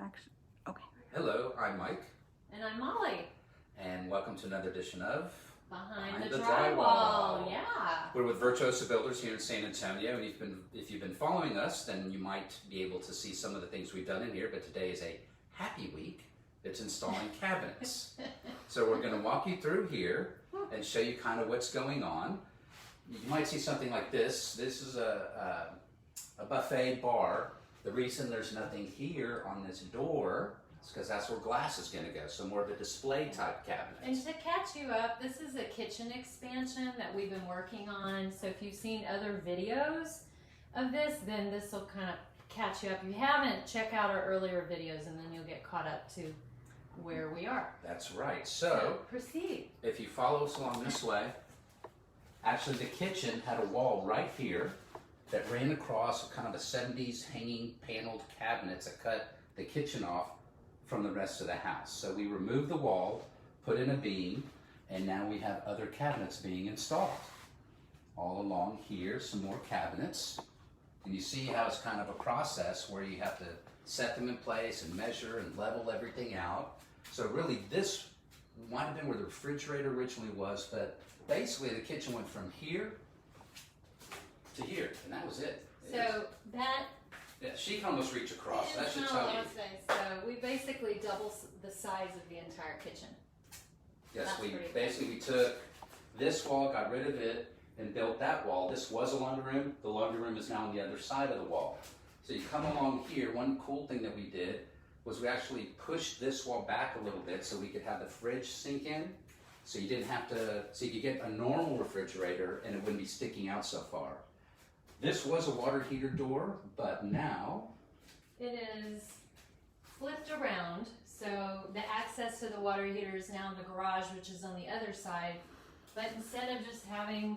Action. Okay. Hello, I'm Mike. And I'm Molly. And welcome to another edition of Behind the Drywall. Yeah. We're with Virtuoso Builders here in San Antonio, and if you've been following us, then you might be able to see some of the things we've done in here, but today is a happy week. It's installing cabinets. So we're going to walk you through here and show you kind of what's going on. You might see something like this. This is a buffet bar. The reason there's nothing here on this door is because that's where glass is going to go, so more of a display type cabinet. And to catch you up, this is a kitchen expansion that we've been working on. So if you've seen other videos of this, then this will kind of catch you up. If you haven't, check out our earlier videos and then you'll get caught up to where we are. That's right. So proceed. If you follow us along this way, actually the kitchen had a wall right here that ran across kind of a 70s hanging paneled cabinets that cut the kitchen off from the rest of the house. So we removed the wall, put in a beam, and now we have other cabinets being installed. All along here, some more cabinets. And you see how it's kind of a process where you have to set them in place and measure and level everything out. So really this might have been where the refrigerator originally was, but basically the kitchen went from here to here, and that was it. So that... Yeah, she can almost reach across. That should tell you. So we basically double the size of the entire kitchen. Yes, That's we took this wall, got rid of it, and built that wall. This was a laundry room. The laundry room is now on the other side of the wall. So you come along here, one cool thing that we did was we actually pushed this wall back a little bit so we could have the fridge sink in. So you didn't have to, so you could get a normal refrigerator and it wouldn't be sticking out so far. This was a water heater door, but now it is flipped around. So the access to the water heater is now in the garage, which is on the other side. But instead of just having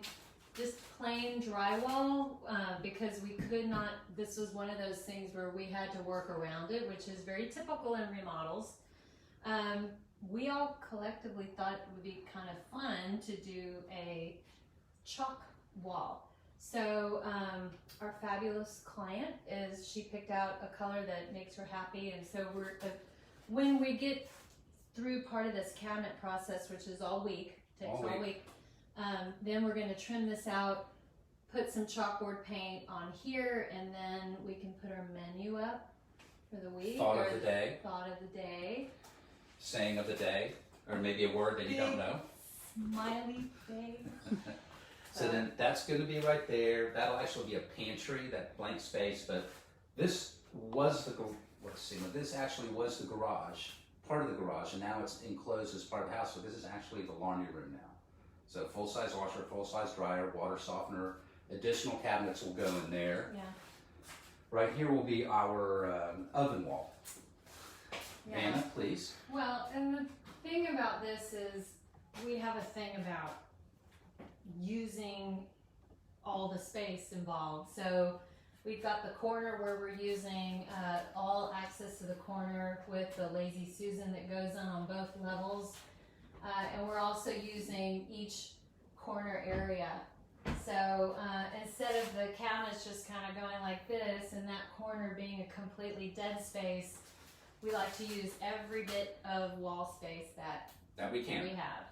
just plain drywall, because we could not, this was one of those things where we had to work around it, which is very typical in remodels. We all collectively thought it would be kind of fun to do a chalk wall. So our fabulous client she picked out a color that makes her happy, and so when we get through part of this cabinet process, which is all week, then we're going to trim this out, put some chalkboard paint on here, and then we can put our menu up for the week. Thought of the day. Thought of the day. Saying of the day, or maybe a word that you don't know. Smiley face. So then that's going to be right there. That'll actually be a pantry, that blank space, but this was this actually was the garage, part of the garage, and now it's enclosed as part of the house, so this is actually the laundry room now. So full-size washer, full-size dryer, water softener, additional cabinets will go in there. Yeah. Right here will be our oven wall. Yeah. Anna, please. Well, and the thing about this is we have a thing about using all the space involved. So we've got the corner where we're using all access to the corner with the Lazy Susan that goes on both levels. And we're also using each corner area. So instead of the cabinets just kind of going like this and that corner being a completely dead space, we like to use every bit of wall space that we have.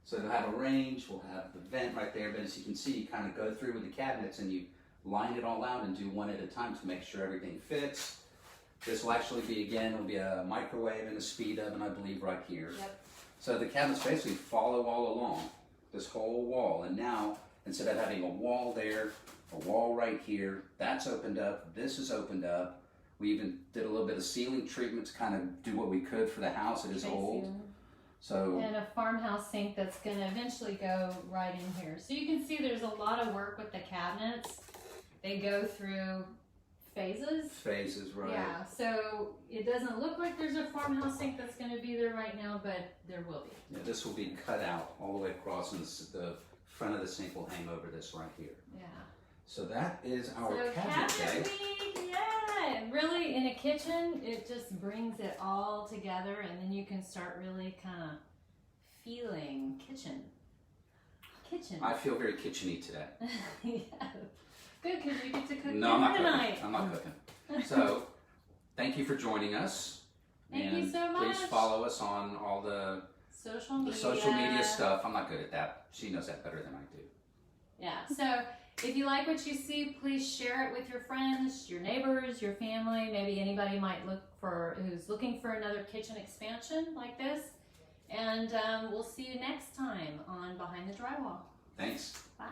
So they'll have a range, we'll have the vent right there, but as you can see, you kind of go through with the cabinets and you line it all out and do one at a time to make sure everything fits. This will actually be, again, it'll be a microwave and a speed oven, I believe, right here. Yep. So the cabinets basically follow all along this whole wall, and now instead of having a wall there, a wall right here, that's opened up, this is opened up. We even did a little bit of ceiling treatment to kind of do what we could for the house. It is old. So, and a farmhouse sink that's going to eventually go right in here. So you can see there's a lot of work with the cabinets. They go through phases. Phases, right. Yeah, so it doesn't look like there's a farmhouse sink that's going to be there right now, but there will be. Yeah, this will be cut out all the way across, and the front of the sink will hang over this right here. Yeah. So that is our cabinet week, yeah. Really, in a kitchen, it just brings it all together, and then you can start really kind of feeling kitchen. I feel very kitchen-y today. Yeah. Good, because you get to cook No, I'm not tonight. cooking. I'm not cooking. So, thank you for joining us. Thank and you so much. please follow us on all the Social media. social media stuff. I'm not good at that. She knows that better than I do. Yeah. So if you like what you see, please share it with your friends, your neighbors, your family. Maybe anybody who's looking for another kitchen expansion like this. And we'll see you next time on Behind the Drywall. Thanks. Bye.